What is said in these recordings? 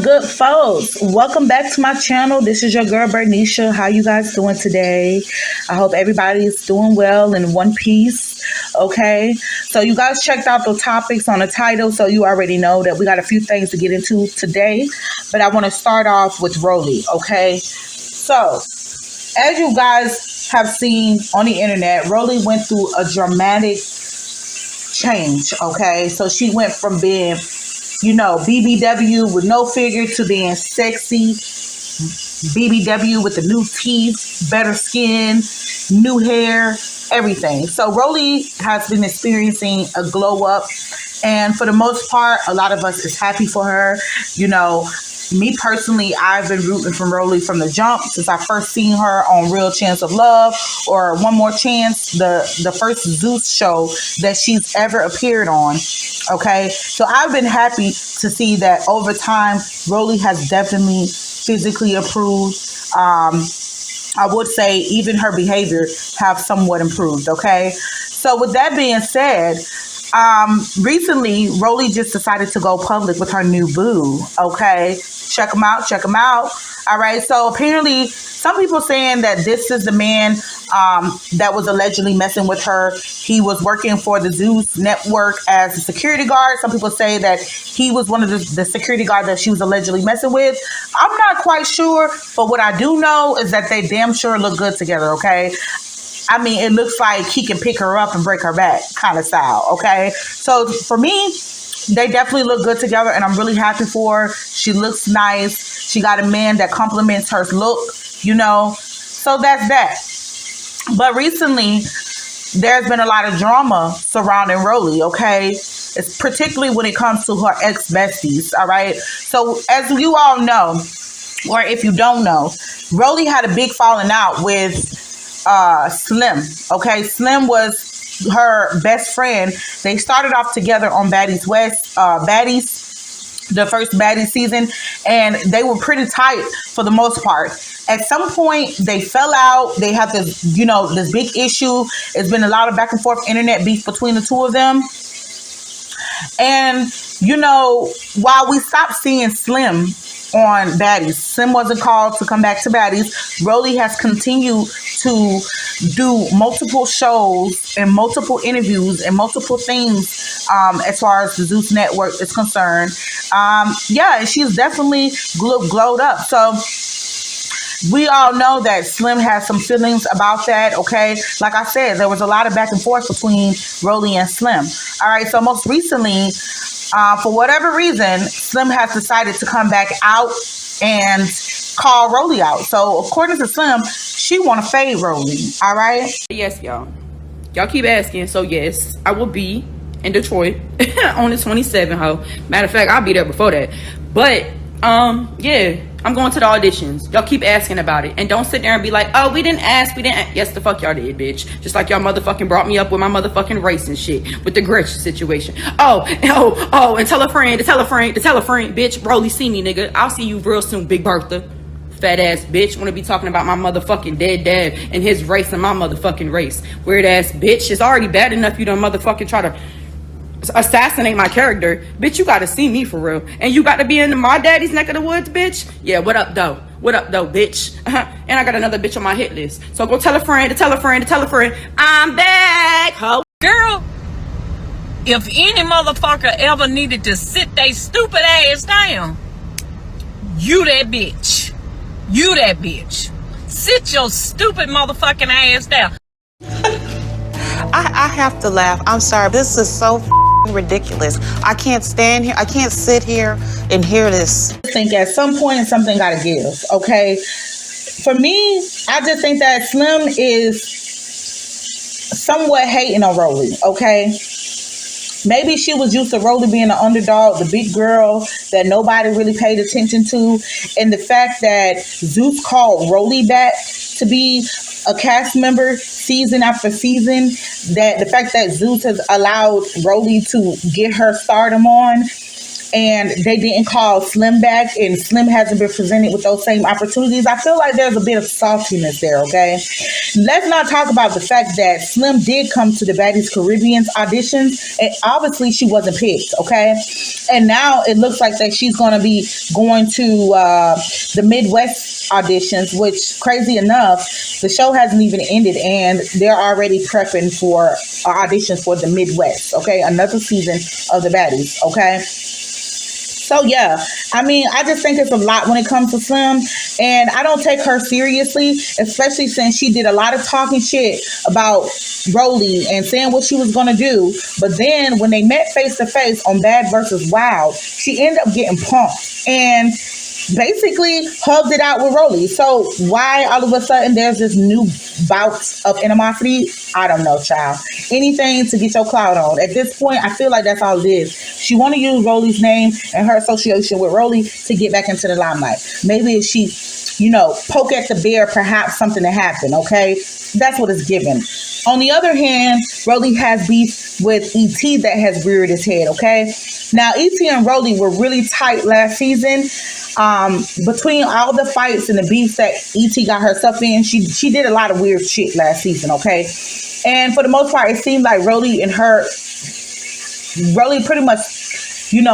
Good folks? Welcome back to my channel. This is your girl Bernicia. How you guys doing today? I hope everybody's doing well in one piece. Okay, so you guys checked out the topics on the title, so you already know that we got a few things to get into today. But I want to start off with Rollie. Okay, so as you guys have seen on the internet, Rollie went through a dramatic change. Okay, so she went from being BBW with no figure to being sexy BBW with the new teeth, better skin, new hair, everything. So Rollie has been experiencing a glow up, and for the most part, a lot of us is happy for her. Me personally, I've been rooting for Rollie from the jump since I first seen her on Real Chance of Love or One More Chance, the first Zeus show that she's ever appeared on. Okay, so I've been happy to see that over time, Rollie has definitely physically improved. I would say even her behavior have somewhat improved. Okay, so with that being said, recently Rollie just decided to go public with her new boo. Okay, check them out. All right, so apparently some people saying that this is the man that was allegedly messing with her. He was working for the Zeus network as a security guard. Some people say that he was one of the security guards that she was allegedly messing with. I'm not quite sure, but what I do know is that they damn sure look good together. Okay, I mean, it looks like he can pick her up and break her back kind of style, okay? So for me, they definitely look good together, and I'm really happy for her. She looks nice. She got a man that complements her look, So that's that. But recently, there's been a lot of drama surrounding Rollie, okay? It's particularly when it comes to her ex-besties, all right? So as you all know, or if you don't know, Rollie had a big falling out with Slim. Okay, Slim was her best friend. They started off together on Baddies West, the first Baddies season, and they were pretty tight for the most part. At some point, they fell out. They had this, this big issue. It's been a lot of back and forth internet beef between the two of them. And, while we stopped seeing Slim on Baddies, Slim wasn't called to come back to Baddies. Rollie has continued to do multiple shows and multiple interviews and multiple things as far as the Zeus network is concerned. And she's definitely glowed up. So we all know that Slim has some feelings about that, okay? Like I said, there was a lot of back and forth between Rollie and Slim. All right, so most recently, for whatever reason, Slim has decided to come back out and call Rollie out. So according to Slim, she want to fade Rollie, all right? Yes, y'all. Y'all keep asking, so yes, I will be in Detroit on the 27th, ho. Matter of fact, I'll be there before that. But, yeah, I'm going to the auditions. Y'all keep asking about it. And don't sit there and be like, oh, we didn't ask. Yes, the fuck y'all did, bitch. Just like y'all motherfucking brought me up with my motherfucking race and shit. With the Gretchen situation. And tell a friend, bitch, Rollie, see me, nigga. I'll see you real soon, Big Bertha. Fat ass bitch. Want to be talking about my motherfucking dead dad and his race and my motherfucking race. Weird ass bitch. It's already bad enough you don't motherfucking try to assassinate my character. Bitch, you gotta see me for real. And you got to be in my daddy's neck of the woods, bitch. Yeah, what up though, bitch? And I got another bitch on my hit list. So go tell a friend to tell a friend to tell a friend I'm back, ho. Girl, if any motherfucker ever needed to sit they stupid ass down, you that bitch. Sit your stupid motherfucking ass down. I have to laugh. I'm sorry. This is so ridiculous. I can't stand here. I can't sit here and hear this. I think at some point something got to give, okay? For me, I just think that Slim is somewhat hating on Rollie, okay? Maybe she was used to Rollie being the underdog, the big girl that nobody really paid attention to. And the fact that Zeus called Rollie back to be a cast member season after season, that the fact that Zeus has allowed Rollie to get her stardom on, and they didn't call Slim back, and Slim hasn't been presented with those same opportunities. I feel like there's a bit of saltiness there, okay? Let's not talk about the fact that Slim did come to the Baddies Caribbean's auditions, and obviously she wasn't picked, okay? And now it looks like that she's going to be going to the Midwest auditions, which, crazy enough, the show hasn't even ended, and they're already prepping for auditions for the Midwest, okay? Another season of the Baddies, okay? So yeah, I mean, I just think it's a lot when it comes to Slim, and I don't take her seriously, especially since she did a lot of talking shit about Rollie and saying what she was gonna do. But then when they met face to face on Bad versus Wild, she ended up getting punked and basically hugged it out with Rollie. So why all of a sudden there's this new bout of animosity? I don't know, child. Anything to get your clout on. At this point, I feel like that's all it is. She want to use Rollie's name and her association with Rollie to get back into the limelight. Maybe if she, poke at the bear, perhaps something to happen, okay? That's what it's given. On the other hand, Rollie has beef with E.T. that has reared its head, okay? Now, E.T. and Rollie were really tight last season. Between all the fights and the beefs that E.T. got herself in, she did a lot of weird shit last season, okay? And for the most part, it seemed like Rollie pretty much,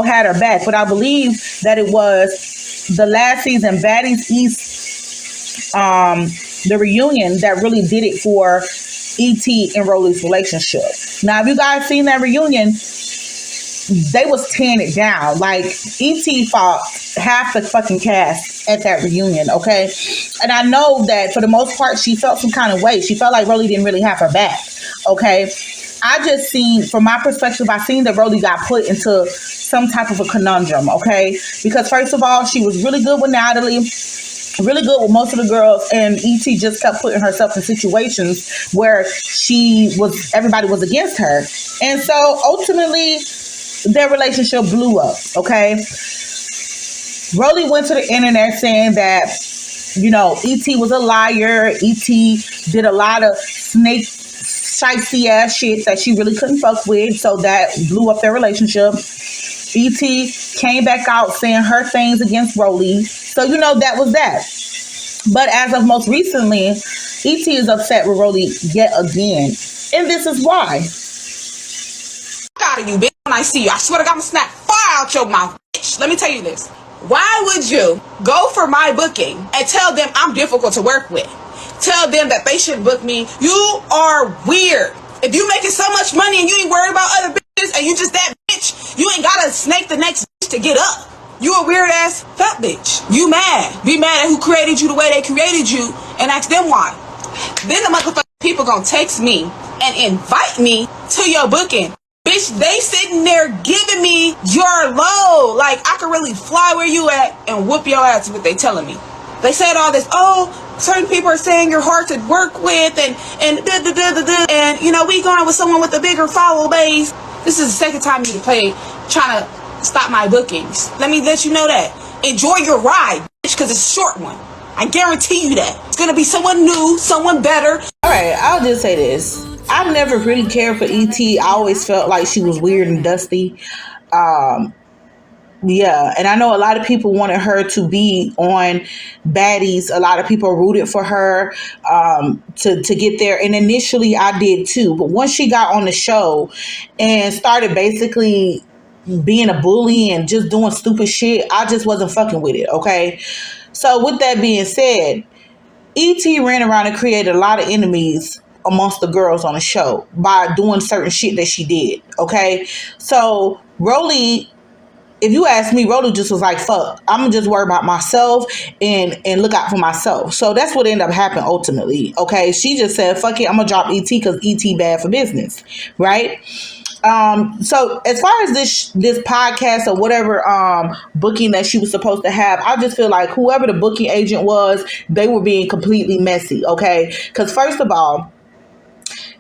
had her back. But I believe that it was the last season, Baddies East, the reunion that really did it for E.T. and Rollie's relationship. Now, if you guys seen that reunion, they was tearing it down. Like, E.T. fought half the fucking cast at that reunion, okay? And I know that for the most part, she felt some kind of way. She felt like Rollie didn't really have her back, okay? I just seen, from my perspective, I seen that Rollie got put into some type of a conundrum, okay? Because first of all, she was really good with Natalie, really good with most of the girls, and E.T. just kept putting herself in situations where everybody was against her. And so ultimately, their relationship blew up, okay? Rollie went to the internet saying that, E.T. was a liar. E.T. did a lot of snake shicey ass shit that she really couldn't fuck with, so that blew up their relationship. E.T. came back out saying her things against Rollie. So, that was that. But as of most recently, E.T. is upset with Rollie yet again. And this is why. Out of you, bitch, when I see you. I swear to God, I'm gonna snap fire out your mouth, bitch. Let me tell you this. Why would you go for my booking and tell them I'm difficult to work with? Tell them that they should book me. You are weird. If you making so much money and you ain't worried about other bitches and you just that bitch, you ain't gotta snake the next bitch to get up. You a weird ass fat bitch. You mad. Be mad at who created you the way they created you and ask them why. Then the motherfucking people gonna text me and invite me to your booking. Bitch, they sitting there giving me your low. Like, I could really fly where you at and whoop your ass is what they telling me. They said all this, certain people are saying you're hard to work with and we going with someone with a bigger follow base. This is the second time you play trying to stop my bookings. Let me let you know that. Enjoy your ride, bitch, because it's a short one. I guarantee you that. It's going to be someone new, someone better. All right, I'll just say this. I never really cared for E.T. I always felt like she was weird and dusty. Yeah, and I know a lot of people wanted her to be on Baddies. A lot of people rooted for her to get there. And initially I did too. But once she got on the show and started basically being a bully and just doing stupid shit, I just wasn't fucking with it, okay? So with that being said, E.T. ran around and created a lot of enemies amongst the girls on the show by doing certain shit that she did, okay? So Rollie, if you ask me, Rollie just was like, fuck, I'm gonna just worry about myself and look out for myself. So that's what ended up happening ultimately, okay? She just said, fuck it, I'm gonna drop E.T. because E.T. bad for business, right? So as far as this podcast or whatever booking that she was supposed to have, I just feel like whoever the booking agent was, they were being completely messy, okay? Because first of all,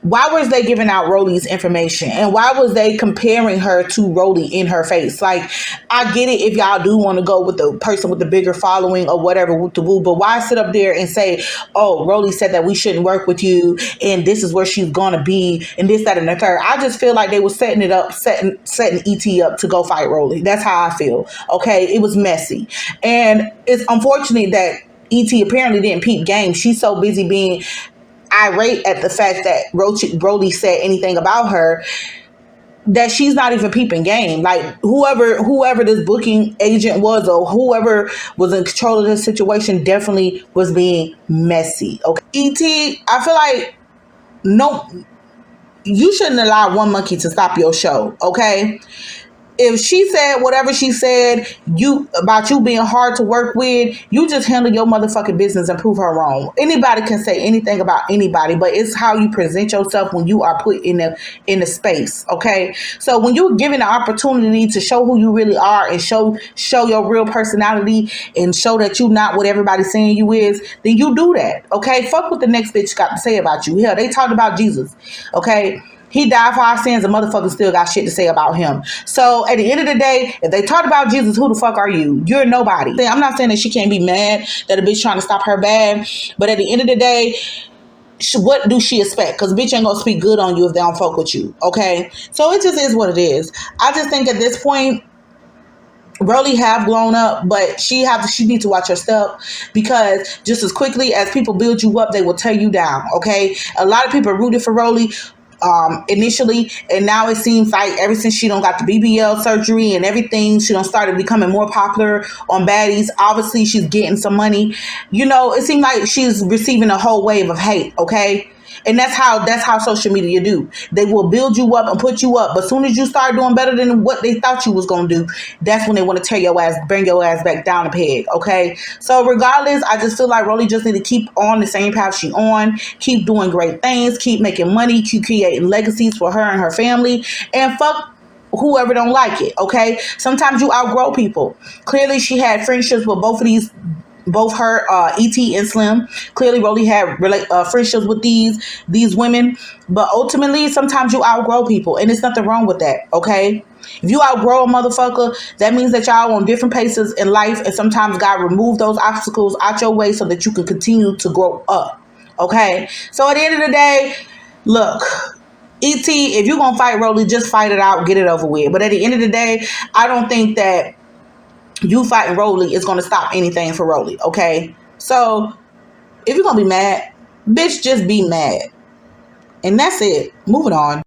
why was they giving out Rollie's information? And why was they comparing her to Rollie in her face? Like, I get it if y'all do want to go with the person with the bigger following or whatever, with the woo, but why sit up there and say, oh, Rollie said that we shouldn't work with you and this is where she's gonna be and this, that, and the third. I just feel like they were setting it up, setting ET up to go fight Rollie. That's how I feel. Okay, it was messy. And it's unfortunate that ET apparently didn't peep game. She's so busy being irate at the fact that Rollie said anything about her that she's not even peeping game. Like, whoever this booking agent was or whoever was in control of this situation definitely was being messy. Okay, ET, I feel like, no, you shouldn't allow one monkey to stop your show. Okay, if she said whatever she said about you being hard to work with, you just handle your motherfucking business and prove her wrong. Anybody can say anything about anybody, but it's how you present yourself when you are put in the space. Okay, so when you're given the opportunity to show who you really are and show your real personality and show that you're not what everybody's saying you is, then you do that. Okay, fuck what the next bitch got to say about you. Hell, they talked about Jesus. Okay, he died for our sins, and motherfuckers still got shit to say about him. So at the end of the day, if they talk about Jesus, who the fuck are you? You're nobody. I'm not saying that she can't be mad that a bitch trying to stop her bad, but at the end of the day, what do she expect? Because bitch ain't gonna speak good on you if they don't fuck with you. Okay, so it just is what it is. I just think at this point, Rollie have grown up, but she needs to watch her step, because just as quickly as people build you up, they will tear you down. Okay, a lot of people rooted for Rollie initially, and now it seems like ever since she don't got the BBL surgery and everything, she don't started becoming more popular on baddies. Obviously, she's getting some money. You know, it seems like she's receiving a whole wave of hate. Okay. And that's how social media do. They will build you up and put you up, but as soon as you start doing better than what they thought you was gonna do, that's when they want to tear your ass, bring your ass back down a peg. Okay, so regardless, I just feel like Rollie just need to keep on the same path she on, keep doing great things, keep making money, keep creating legacies for her and her family, and fuck whoever don't like it. Okay, sometimes you outgrow people. Clearly, she had friendships with both her, ET and Slim. Clearly, Rollie had friendships with these women, but ultimately, sometimes you outgrow people, and there's nothing wrong with that. Okay, if you outgrow a motherfucker, that means that y'all on different paces in life, and sometimes God remove those obstacles out your way so that you can continue to grow up. Okay, so at the end of the day, look, ET, if you're gonna fight Rollie, just fight it out, get it over with. But at the end of the day, I don't think that you fighting Rollie is going to stop anything for Rollie. Okay, so if you're going to be mad, bitch, just be mad, and that's it. Moving on.